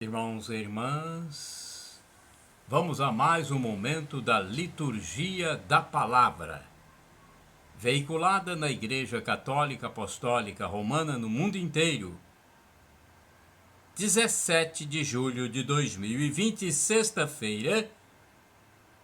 Irmãos e irmãs, vamos a mais um momento da Liturgia da Palavra, veiculada na Igreja Católica Apostólica Romana no mundo inteiro. 17 de julho de 2020, sexta-feira,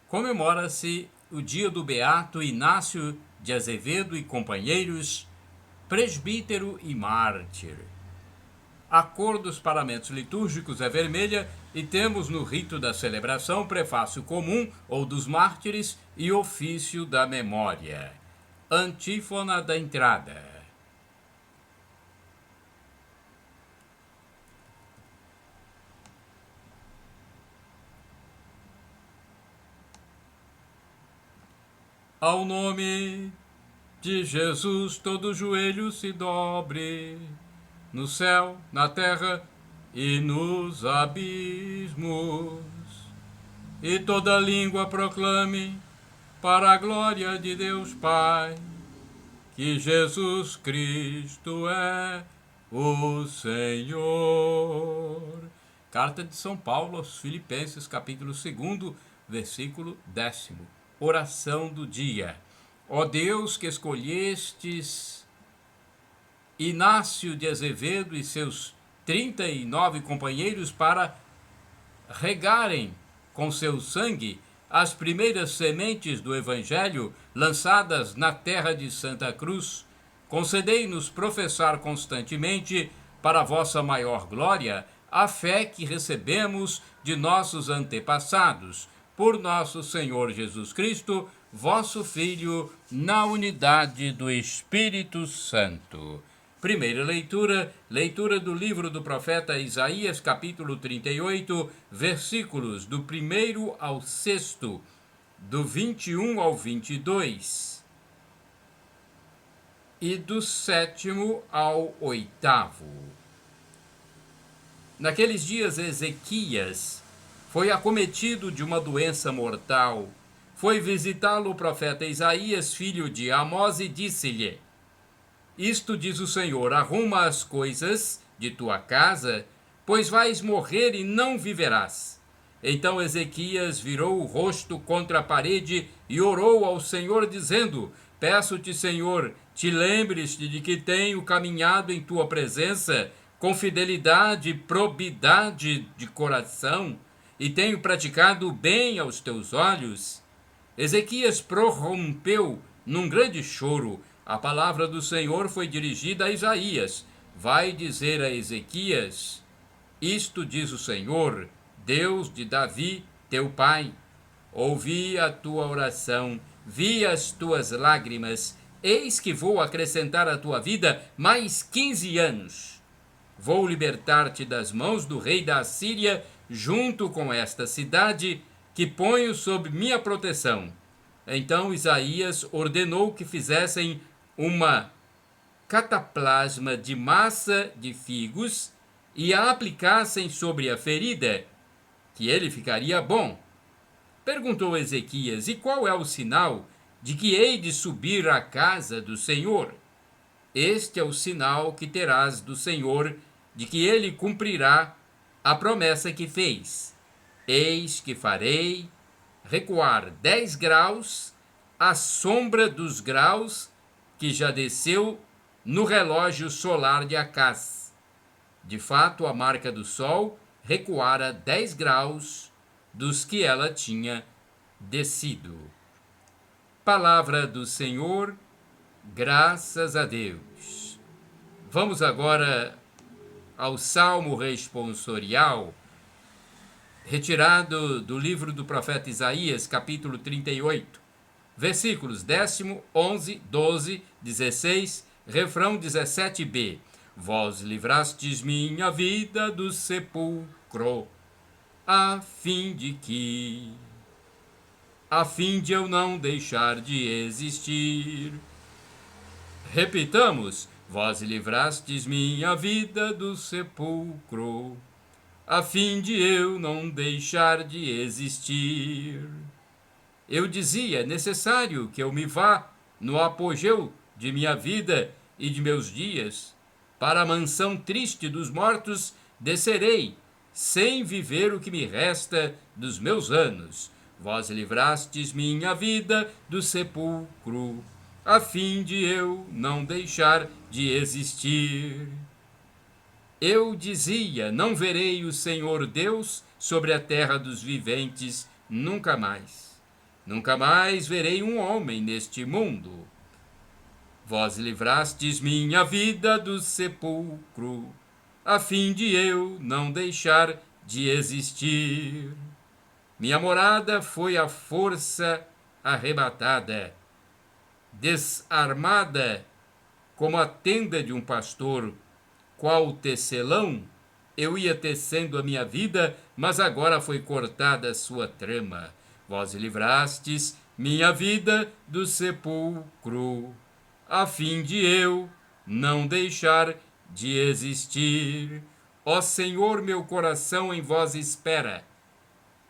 comemora-se o dia do Beato Inácio de Azevedo e companheiros, presbítero e mártir. A cor dos paramentos litúrgicos é vermelha e temos no rito da celebração prefácio comum ou dos mártires e ofício da memória. Antífona da entrada. Ao nome de Jesus todo joelho se dobre, no céu, na terra e nos abismos, e toda língua proclame para a glória de Deus Pai, que Jesus Cristo é o Senhor. Carta de São Paulo aos Filipenses, capítulo 2, versículo 10. Oração do dia. Ó Deus, que escolhestes Inácio de Azevedo e seus 39 companheiros para regarem com seu sangue as primeiras sementes do Evangelho lançadas na terra de Santa Cruz, concedei-nos professar constantemente, para a vossa maior glória, a fé que recebemos de nossos antepassados, por nosso Senhor Jesus Cristo, vosso Filho, na unidade do Espírito Santo. Primeira leitura do livro do profeta Isaías, capítulo 38, versículos do 1º ao 6º, do 21 ao 22 e do 7º ao 8º. Naqueles dias Ezequias foi acometido de uma doença mortal. Foi visitá-lo o profeta Isaías, filho de Amós, e disse-lhe: Isto diz o Senhor, arruma as coisas de tua casa, pois vais morrer e não viverás. Então Ezequias virou o rosto contra a parede e orou ao Senhor, dizendo: Peço-te, Senhor, te lembres-te de que tenho caminhado em tua presença com fidelidade e probidade de coração, e tenho praticado o bem aos teus olhos. Ezequias prorrompeu num grande choro. A palavra do Senhor foi dirigida a Isaías. Vai dizer a Ezequias: Isto diz o Senhor, Deus de Davi, teu pai. Ouvi a tua oração, vi as tuas lágrimas. Eis que vou acrescentar à tua vida mais 15 anos. Vou libertar-te das mãos do rei da Assíria, junto com esta cidade, que ponho sob minha proteção. Então Isaías ordenou que fizessem uma cataplasma de massa de figos e a aplicassem sobre a ferida, que ele ficaria bom. Perguntou Ezequias: E qual é o sinal de que hei de subir à casa do Senhor? Este é o sinal que terás do Senhor, de que ele cumprirá a promessa que fez. Eis que farei recuar 10 graus à sombra dos graus que já desceu no relógio solar de Acás. De fato, a marca do sol recuara 10 graus dos que ela tinha descido. Palavra do Senhor, graças a Deus. Vamos agora ao Salmo responsorial, retirado do livro do profeta Isaías, capítulo 38, versículos 10º, 11, 12, 16, refrão 17b. Vós livrastes minha vida do sepulcro, a fim de eu não deixar de existir. Repitamos: vós livrastes minha vida do sepulcro, a fim de eu não deixar de existir. Eu dizia: é necessário que eu me vá no apogeu de minha vida e de meus dias. Para a mansão triste dos mortos descerei, sem viver o que me resta dos meus anos. Vós livrastes minha vida do sepulcro, a fim de eu não deixar de existir. Eu dizia, não verei o Senhor Deus sobre a terra dos viventes nunca mais. Nunca mais verei um homem neste mundo. Vós livrastes minha vida do sepulcro, a fim de eu não deixar de existir. Minha morada foi a força arrebatada, desarmada como a tenda de um pastor. Qual tecelão, eu ia tecendo a minha vida, mas agora foi cortada a sua trama. Vós livrastes minha vida do sepulcro, a fim de eu não deixar de existir. Ó Senhor, meu coração em vós espera.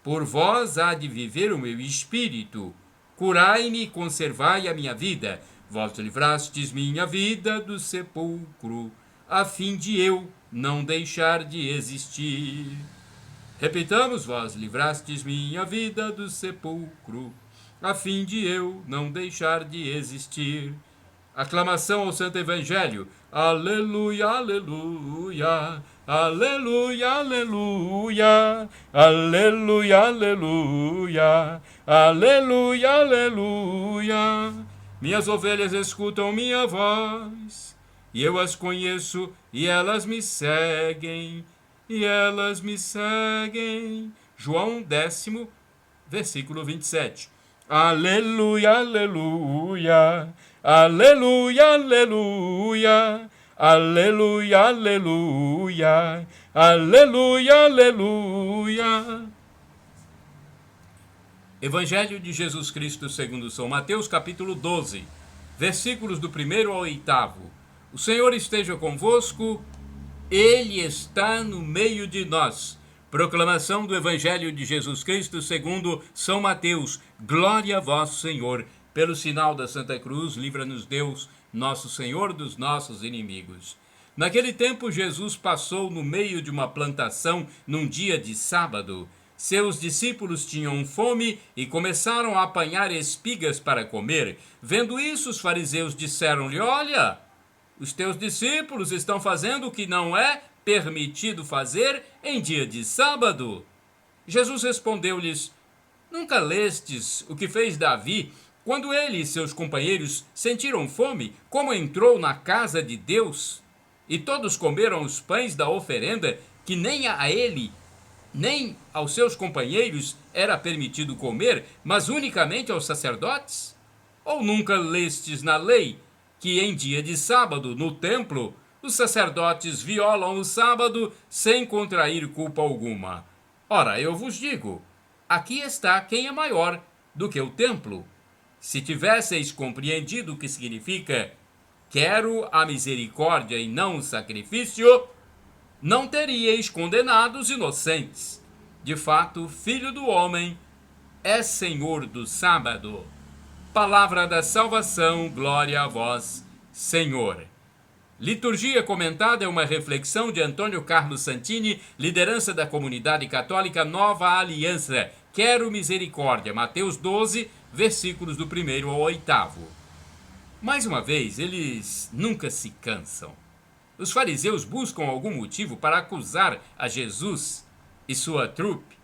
Por vós há de viver o meu espírito. Curai-me e conservai a minha vida. Vós livrastes minha vida do sepulcro, a fim de eu não deixar de existir. Repitamos, vós livrastes minha vida do sepulcro, a fim de eu não deixar de existir. Aclamação ao Santo Evangelho. Aleluia, aleluia, aleluia, aleluia, aleluia, aleluia, aleluia, aleluia. Minhas ovelhas escutam minha voz, e eu as conheço, e elas me seguem, e elas me seguem. João 10, versículo 27. Aleluia, aleluia, aleluia, aleluia, aleluia, aleluia, aleluia, aleluia. Evangelho de Jesus Cristo segundo São Mateus, capítulo 12, versículos do 1º ao 8º. O Senhor esteja convosco, Ele está no meio de nós. Proclamação do Evangelho de Jesus Cristo segundo São Mateus. Glória a vós, Senhor. Pelo sinal da Santa Cruz, livra-nos Deus, nosso Senhor, dos nossos inimigos. Naquele tempo, Jesus passou no meio de uma plantação num dia de sábado. Seus discípulos tinham fome e começaram a apanhar espigas para comer. Vendo isso, os fariseus disseram-lhe: Olha, os teus discípulos estão fazendo o que não é permitido fazer em dia de sábado. Jesus respondeu-lhes: Nunca lestes o que fez Davi, quando ele e seus companheiros sentiram fome, como entrou na casa de Deus? E todos comeram os pães da oferenda, que nem a ele, nem aos seus companheiros era permitido comer, mas unicamente aos sacerdotes? Ou nunca lestes na lei que em dia de sábado, no templo, os sacerdotes violam o sábado sem contrair culpa alguma? Ora, eu vos digo, aqui está quem é maior do que o templo. Se tivesseis compreendido o que significa quero a misericórdia e não o sacrifício, não teríeis condenado os inocentes. De fato, o Filho do Homem é Senhor do sábado. Palavra da salvação, glória a vós, Senhor. Liturgia comentada é uma reflexão de Antônio Carlos Santini, liderança da comunidade católica Nova Aliança. Quero misericórdia, Mateus 12, versículos do 1º ao 8º. Mais uma vez, eles nunca se cansam. Os fariseus buscam algum motivo para acusar a Jesus e sua trupe,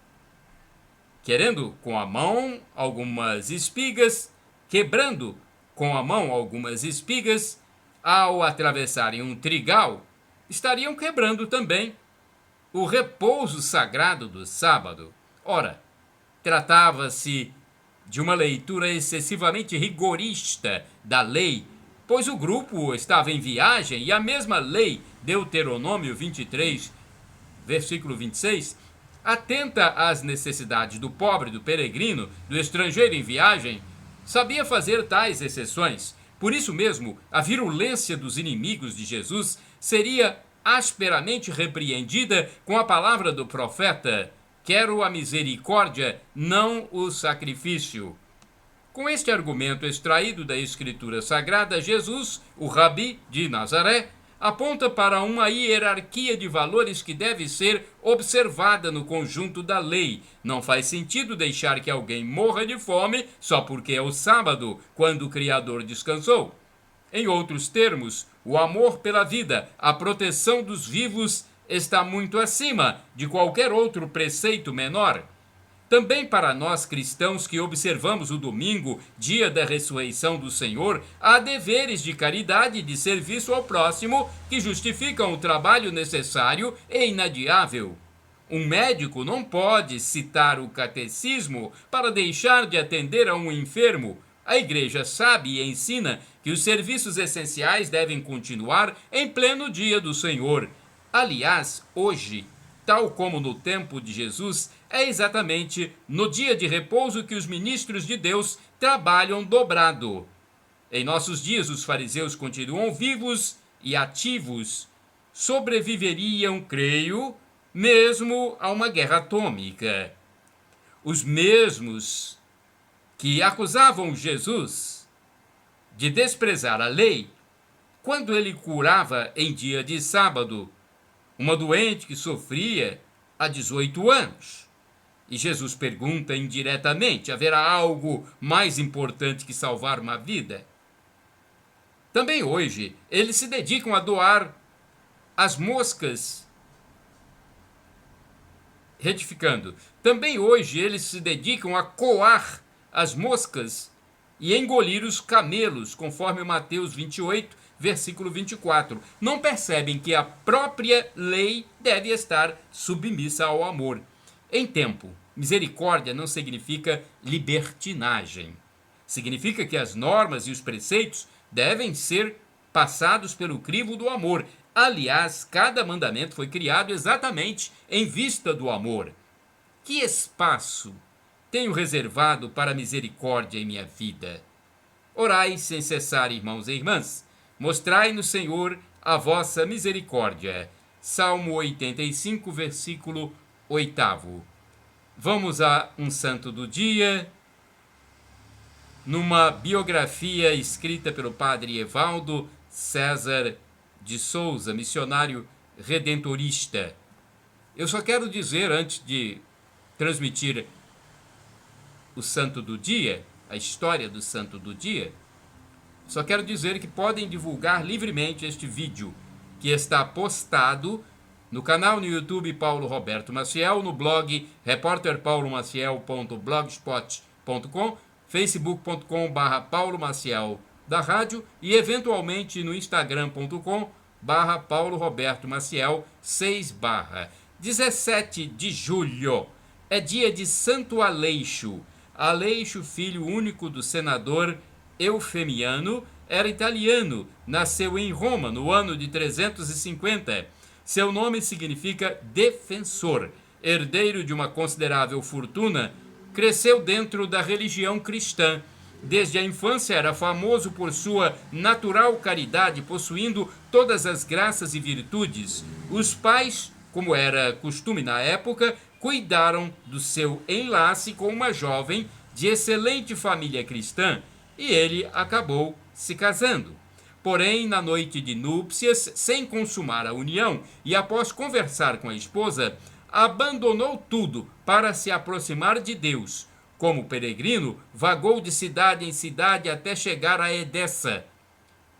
querendo com a mão algumas espigas, quebrando com a mão algumas espigas, ao atravessarem um trigal, estariam quebrando também o repouso sagrado do sábado. Ora, tratava-se de uma leitura excessivamente rigorista da lei, pois o grupo estava em viagem e a mesma lei, Deuteronômio 23, versículo 26, atenta às necessidades do pobre, do peregrino, do estrangeiro em viagem, sabia fazer tais exceções. Por isso mesmo, a virulência dos inimigos de Jesus seria asperamente repreendida com a palavra do profeta: quero a misericórdia, não o sacrifício. Com este argumento extraído da Escritura Sagrada, Jesus, o Rabi de Nazaré, aponta para uma hierarquia de valores que deve ser observada no conjunto da lei. Não faz sentido deixar que alguém morra de fome só porque é o sábado, quando o Criador descansou. Em outros termos, o amor pela vida, a proteção dos vivos, está muito acima de qualquer outro preceito menor. Também para nós cristãos que observamos o domingo, dia da ressurreição do Senhor, há deveres de caridade e de serviço ao próximo que justificam o trabalho necessário e inadiável. Um médico não pode citar o catecismo para deixar de atender a um enfermo. A Igreja sabe e ensina que os serviços essenciais devem continuar em pleno dia do Senhor. Aliás, hoje, tal como no tempo de Jesus, é exatamente no dia de repouso que os ministros de Deus trabalham dobrado. Em nossos dias, os fariseus continuam vivos e ativos. Sobreviveriam, creio, mesmo a uma guerra atômica. Os mesmos que acusavam Jesus de desprezar a lei, quando ele curava em dia de sábado uma doente que sofria há 18 anos. E Jesus pergunta indiretamente: haverá algo mais importante que salvar uma vida? Também hoje, eles se dedicam a doar as moscas. Retificando, também hoje eles se dedicam a coar as moscas e engolir os camelos, conforme Mateus 28, versículo 24. Não percebem que a própria lei deve estar submissa ao amor. Em tempo, misericórdia não significa libertinagem. Significa que as normas e os preceitos devem ser passados pelo crivo do amor. Aliás, cada mandamento foi criado exatamente em vista do amor. Que espaço tenho reservado para a misericórdia em minha vida? Orai sem cessar, irmãos e irmãs. Mostrai-nos, Senhor, a vossa misericórdia. Salmo 85, versículo 8. Vamos a um santo do dia, numa biografia escrita pelo padre Evaldo César de Souza, missionário redentorista. Eu só quero dizer, antes de transmitir o santo do dia, a história do santo do dia, só quero dizer que podem divulgar livremente este vídeo, que está postado no canal no YouTube Paulo Roberto Maciel, no blog repórterpaulomaciel.blogspot.com, facebook.com/Paulo Maciel da rádio e eventualmente no instagram.com/Paulo Roberto Maciel 6 17 de julho é dia de Santo Aleixo. Aleixo, filho único do senador Eufemiano, era italiano, nasceu em Roma no ano de 350. Seu nome significa defensor. Herdeiro de uma considerável fortuna, cresceu dentro da religião cristã. Desde a infância era famoso por sua natural caridade, possuindo todas as graças e virtudes. Os pais, como era costume na época, cuidaram do seu enlace com uma jovem de excelente família cristã e ele acabou se casando. Porém, na noite de núpcias, sem consumar a união e após conversar com a esposa, abandonou tudo para se aproximar de Deus. Como peregrino, vagou de cidade em cidade até chegar a Edessa.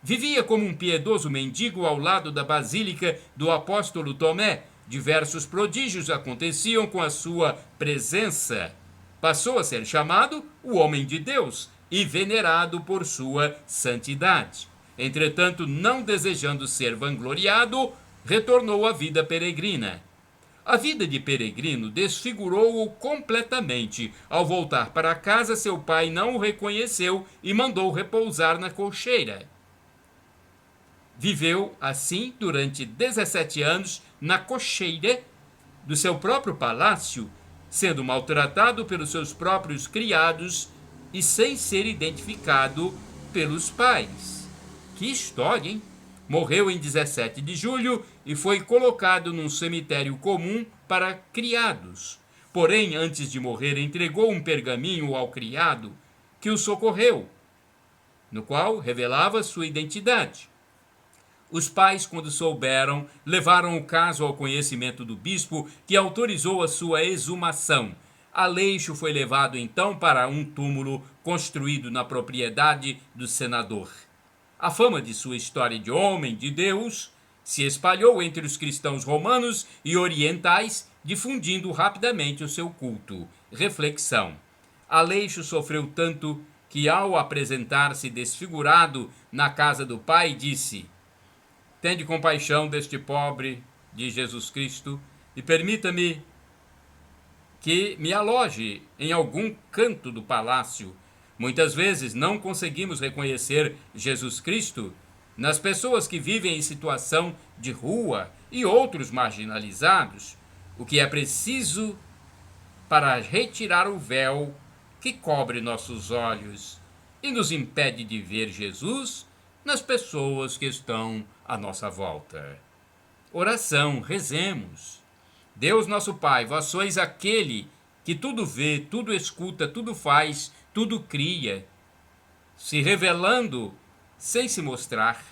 Vivia como um piedoso mendigo ao lado da basílica do apóstolo Tomé. Diversos prodígios aconteciam com a sua presença. Passou a ser chamado o homem de Deus e venerado por sua santidade. Entretanto, não desejando ser vangloriado, retornou à vida peregrina. A vida de peregrino desfigurou-o completamente. Ao voltar para casa, seu pai não o reconheceu e mandou repousar na colcheira. Viveu assim durante 17 anos na cocheira do seu próprio palácio, sendo maltratado pelos seus próprios criados e sem ser identificado pelos pais. Que história, hein? Morreu em 17 de julho e foi colocado num cemitério comum para criados. Porém, antes de morrer, entregou um pergaminho ao criado que o socorreu, no qual revelava sua identidade. Os pais, quando souberam, levaram o caso ao conhecimento do bispo, que autorizou a sua exumação. Aleixo foi levado então para um túmulo construído na propriedade do senador. A fama de sua história de homem de Deus se espalhou entre os cristãos romanos e orientais, difundindo rapidamente o seu culto. Reflexão. Aleixo sofreu tanto que, ao apresentar-se desfigurado na casa do pai, disse: tende compaixão deste pobre de Jesus Cristo e permita-me que me aloje em algum canto do palácio. Muitas vezes não conseguimos reconhecer Jesus Cristo nas pessoas que vivem em situação de rua e outros marginalizados. O que é preciso para retirar o véu que cobre nossos olhos e nos impede de ver Jesus nas pessoas que estão à nossa volta. Oração, rezemos. Deus nosso Pai, vós sois aquele que tudo vê, tudo escuta, tudo faz, tudo cria, se revelando sem se mostrar.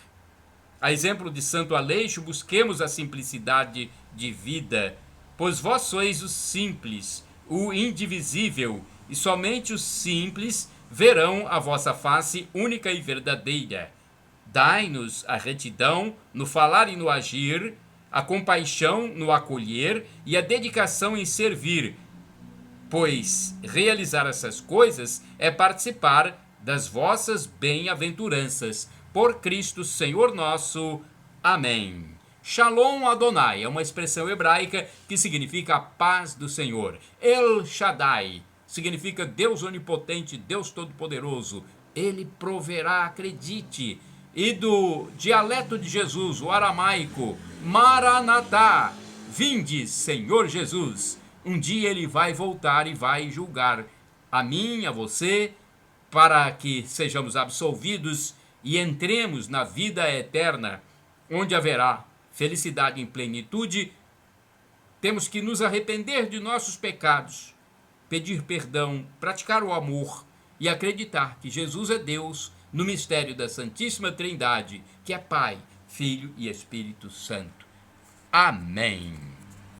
A exemplo de Santo Aleixo, busquemos a simplicidade de vida, pois vós sois o simples, o indivisível, e somente os simples verão a vossa face única e verdadeira. Dai-nos a retidão no falar e no agir, a compaixão no acolher e a dedicação em servir, pois realizar essas coisas é participar das vossas bem-aventuranças. Por Cristo Senhor nosso. Amém. Shalom Adonai é uma expressão hebraica que significa a paz do Senhor. El Shaddai significa Deus onipotente, Deus todo-poderoso. Ele proverá, acredite. E do dialeto de Jesus, o aramaico, Maranatá, vinde, Senhor Jesus. Um dia ele vai voltar e vai julgar a mim, a você, para que sejamos absolvidos e entremos na vida eterna, onde haverá felicidade em plenitude. Temos que nos arrepender de nossos pecados, pedir perdão, praticar o amor e acreditar que Jesus é Deus no mistério da Santíssima Trindade, que é Pai, Filho e Espírito Santo. Amém.